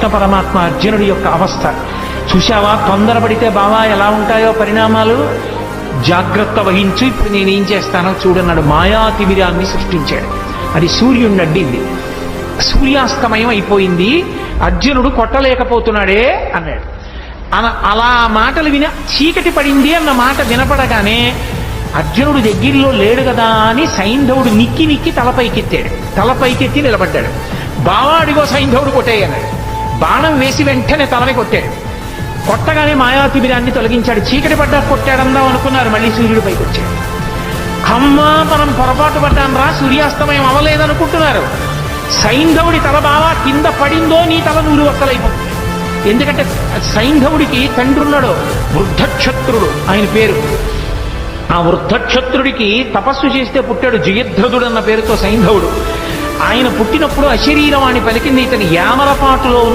పరమాత్మ అర్జునుడి యొక్క అవస్థ చూశావా? తొందరపడితే బావా ఎలా ఉంటాయో పరిణామాలు, జాగ్రత్త వహించు, ఇప్పుడు నేనేం చేస్తానో చూడన్నాడు. మాయాతిమిరాన్ని సృష్టించాడు. అది సూర్యుడిని అడ్డింది. సూర్యాస్తమయం అయిపోయింది, అర్జునుడు కొట్టలేకపోతున్నాడే అన్నాడు. అలా మాటలు విని చీకటి పడింది అన్న మాట వినపడగానే అర్జునుడు దగ్గరలో లేడు కదా అని సైంధవుడు నిక్కి నిక్కి తలపైకెత్తాడు. తలపైకెత్తి నిలబడ్డాడు. బావాడిగో సైంధవుడు కొట్టేయన్నాడు. బాణం వేసి వెంటనే తలని కొట్టాడు. కొట్టగానే మాయాతిమిరాన్ని తొలగించాడు. చీకటి పడ్డా కొట్టాడందాం అనుకున్నారు, మళ్ళీ సూర్యుడు పైకి వచ్చాడు. అమ్మా మనం పొరపాటు పడ్డాం రా, సూర్యాస్తమయం అవ్వలేదనుకుంటున్నారు. సైంధవుడి తల బావా కింద పడిందో నీ తల నూరు వక్కలైపోతుంది. ఎందుకంటే సైంధవుడికి తండ్రి ఉన్నాడు, వృద్ధక్షత్రుడు ఆయన పేరు. ఆ వృద్ధక్షత్రుడికి తపస్సు చేస్తే పుట్టాడు జయద్రథుడు అన్న పేరుతో సైంధవుడు. ఆయన పుట్టినప్పుడు అశరీరవాణి పలికింది. ఇతని యామరపాటులో